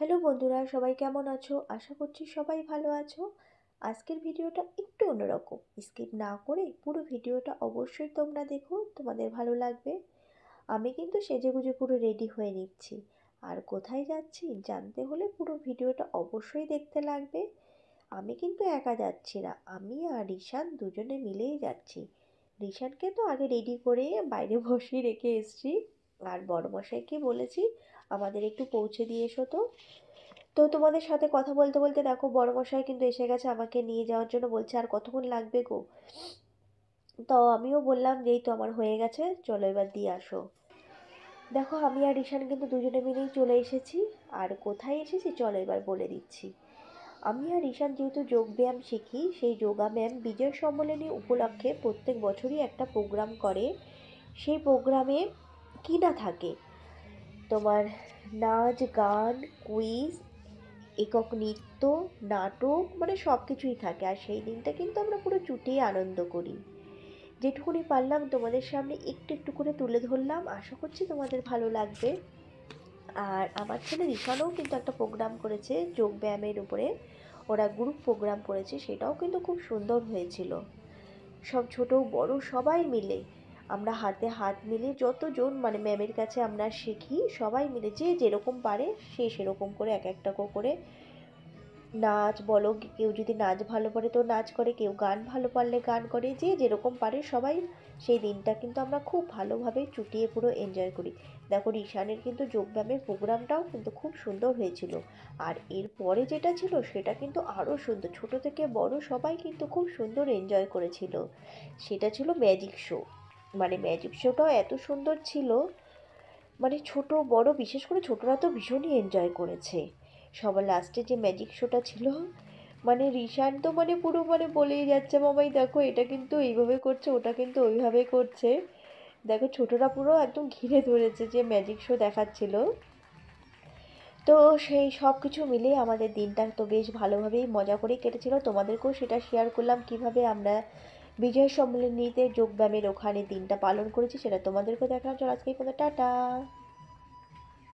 Hello বন্ধুরা, সবাই কেমন আছো? আশা করছি সবাই ভালো আছো। আজকের ভিডিওটা একটু অন্যরকম, স্কিপ না করে পুরো ভিডিওটা অবশ্যই তোমরা দেখো, তোমাদের ভালো লাগবে। আমি কিন্তু সেজেগুজে পুরো রেডি হয়ে নিচ্ছি। আর কোথায় যাচ্ছি জানতে হলে পুরো ভিডিওটা অবশ্যই দেখতে লাগবে। আমি কিন্তু একা যাচ্ছি না, আমি আর রিশান দুজনে মিলেই যাচ্ছি। রিশানকে তো আগে রেডি করে বাইরে বসিয়ে রেখে এসেছি, আর বড়মশাইকে বলেছি আমাদের একটু পৌঁছে দিয়ে এসো। তো তোমাদের সাথে কথা বলতে বলতে দেখো বড়মশাই কিন্তু এসে গেছে আমাকে নিয়ে যাওয়ার জন্য, বলছে আর কতক্ষণ লাগবে গো। তো আমিও বললাম যে এই তো আমার হয়ে গেছে, চলো এবার দিয়ে আসো। দেখো আমি আর ঈশান কিন্তু দুজনে মিলেই চলে এসেছি। আর কোথায় এসেছি চলো এবার বলে দিচ্ছি। আমি আর ঈশান যেহেতু যোগব্যায়াম শিখি, সেই যোগা ম্যাম বিজয় সম্মেলনী উপলক্ষে প্রত্যেক বছরই একটা প্রোগ্রাম করে। সেই প্রোগ্রামে কি না থাকে, তোমার নাচ, গান, কুইজ, একক নৃত্য, নাটক, মানে সব কিছুই থাকে। আর সেই দিনটা কিন্তু আমরা পুরো চুটিয়ে আনন্দ করি। যেটুকুনি পারলাম তোমাদের সামনে একটু একটু করে তুলে ধরলাম, আশা করছি তোমাদের ভালো লাগবে। আর আমার ছেলে রিশানও কিন্তু একটা প্রোগ্রাম করেছে যোগ ব্যায়ামের উপরে, ওরা গ্রুপ প্রোগ্রাম করেছে, সেটাও কিন্তু খুব সুন্দর হয়েছিল। সব ছোট বড় সবাই মিলে আমরা হাতে হাত মিলিয়ে যতজন মানে ম্যামের কাছে আমরা শিখি, সবাই মিলে যে যেরকম পারে সে সেরকম করে এক একটা করে নাচ বলো, কেউ যদি নাচ ভালো পারে তো নাচ করে, কেউ গান ভালো পারলে গান করে, যে যেরকম পারে সবাই। সেই দিনটা কিন্তু আমরা খুব ভালোভাবে চুটিয়ে পুরো এনজয় করি। দেখো রিশানের কিন্তু যোগব্যায়ামের প্রোগ্রামটাও কিন্তু খুব সুন্দর হয়েছিল। আর এর পরে যেটা ছিল সেটা কিন্তু আরও সুন্দর, ছোট থেকে বড় সবাই কিন্তু খুব সুন্দর এনজয় করেছিল। সেটা ছিল ম্যাজিক শো। মানে ম্যাজিক শোটাও এত সুন্দর ছিল, মানে ছোট বড় বিশেষ করে ছোটরা তো ভীষণই এনজয় করেছে। সবার লাস্টে যে ম্যাজিক শোটা ছিল, মানে রিশান তো মানে পুরো মানে বলেই যাচ্ছে মামাই দেখো এটা কিন্তু এইভাবে করছে, ওটা কিন্তু ওইভাবে করছে। দেখো ছোটরা পুরো একদম ঘিরে ধরেছে যে ম্যাজিক শো দেখাচ্ছিল। তো সেই সব কিছু মিলিয়ে আমাদের দিনটা তো বেশ ভালোভাবেই মজা করেই কেটেছিল। তোমাদেরকেও সেটা শেয়ার করলাম কিভাবে আমরা বিজয় সম্মেলনীতে যোগব্যায়ামের ওখানে দিনটা পালন করেছি, সেটা তোমাদেরকেও দেখালাম। চলো আজকে এই পর্যন্ত, টাটা।